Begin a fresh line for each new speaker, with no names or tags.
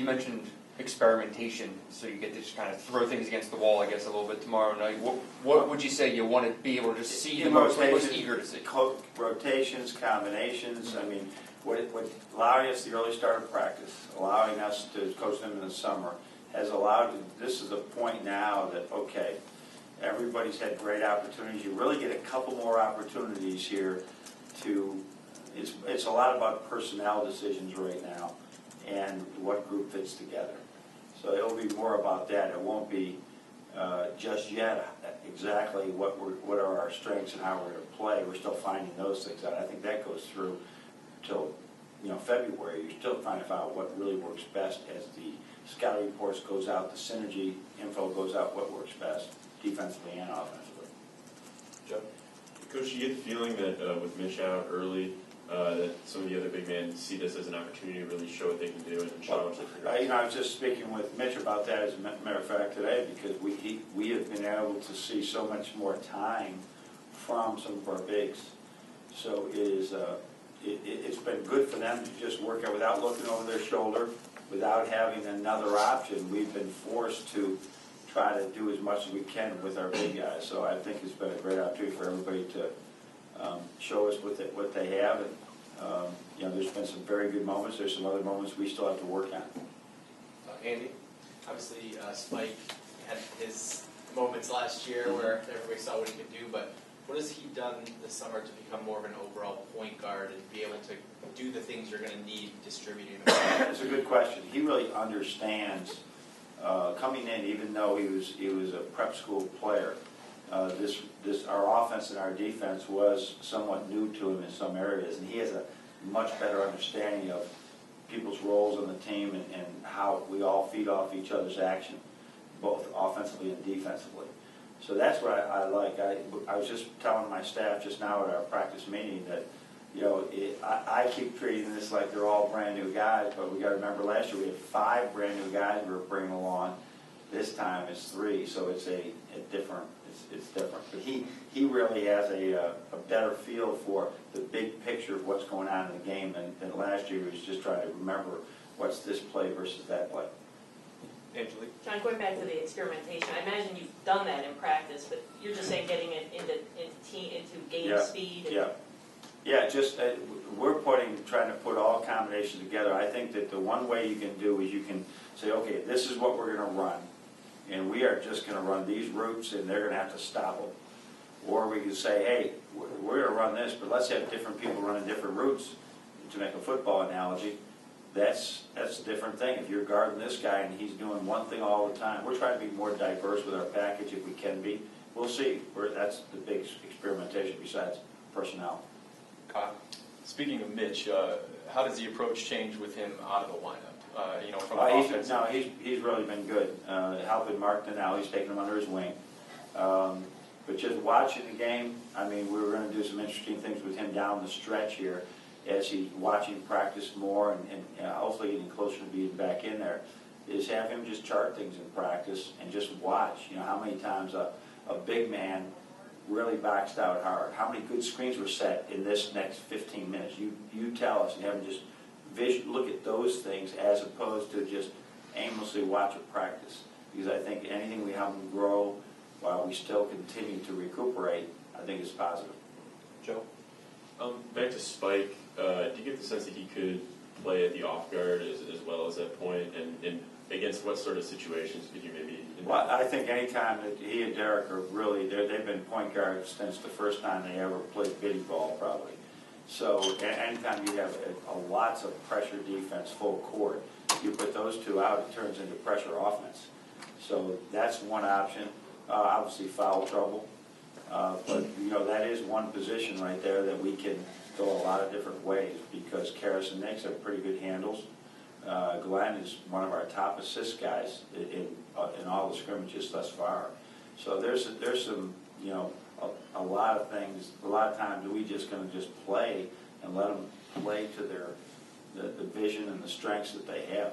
you mentioned experimentation, so you get to just kind of throw things against the wall, I guess, a little bit tomorrow night. What would you say you want to be able to just see the most, most eager to see?
Rotations, combinations. I mean, what allowing us the early start of practice, allowing us to coach them in the summer, has allowed, this is a point now that, okay, everybody's had great opportunities. You really get a couple more opportunities here to, it's a lot about personnel decisions right now and what group fits together. So it'll be more about that. It won't be just yet exactly what are our strengths and how we're going to play. We're still finding those things out. I think that goes through till February. You're still trying to find out what really works best as the scouting reports goes out, the synergy info goes out, what works best defensively and offensively.
Joe? Coach, you get the feeling that with Mitch out early, that some of the other big men see this as an opportunity to really show what they can do and show
I was just speaking with Mitch about that, as a matter of fact, today, because we have been able to see so much more time from some of our bigs. So it's been good for them to just work out without looking over their shoulder, without having another option. We've been forced to try to do as much as we can with our big guys. So I think it's been a great opportunity for everybody to show us what they have. And there's been some very good moments. There's some other moments we still have to work on.
Andy? Obviously, Spike had his moments last year where everybody saw what he could do, but what has he done this summer to become more of an overall point guard and be able to do the things you're going to need distributing?
That's a good question. He really understands coming in, even though he was a prep school player. Our offense and our defense was somewhat new to him in some areas, and he has a much better understanding of people's roles on the team and how we all feed off each other's action, both offensively and defensively. So that's what I like. I was just telling my staff just now at our practice meeting that I keep treating this like they're all brand new guys, but we got to remember last year we had 5 brand new guys we were bringing along. This time it's 3, so it's different. It's different. But he really has a better feel for the big picture of what's going on in the game than last year. He was just trying to remember what's this play versus that play.
Angelique?
John, going back to the experimentation, I imagine you've done that in practice, but you're just saying getting it into game speed.
Yeah. Just we're trying to put all combinations together. I think that the one way you can do is you can say, okay, this is what we're going to run, and we are just going to run these routes, and they're going to have to stop them. Or we can say, hey, we're going to run this, but let's have different people running different routes. To make a football analogy, that's a different thing. If you're guarding this guy and he's doing one thing all the time, we're trying to be more diverse with our package if we can be. We'll see. That's the big experimentation besides personnel.
Kyle?
Speaking of Mitch, how does the approach change with him out of the lineup? From offense?
He's really been good. Helping Mark now, he's taking him under his wing. But just watching the game, I mean, we were going to do some interesting things with him down the stretch here as he's watching practice more and hopefully getting closer to being back in there, is have him just chart things in practice and just watch. How many times a big man really boxed out hard. How many good screens were set in this next 15 minutes? You tell us, and have him just look at those things as opposed to just aimlessly watch a practice. Because I think anything we help him grow while we still continue to recuperate, I think is positive.
Joe?
Back to Spike, do you get the sense that he could play at the off guard as well as that point? And against what sort of situations could you maybe...
Well, I think any time that he and Derek are really, they've been point guards since the first time they ever played bitty ball, probably. So anytime you have lots of pressure defense, full court, you put those two out, it turns into pressure offense. So that's one option. Obviously foul trouble. But, that is one position right there that we can go a lot of different ways because Karras and Nix have pretty good handles. Glenn is one of our top assist guys in all the scrimmages thus far. So there's some, a lot of things. A lot of times we just going to just play and let them play to the vision and the strengths that they have.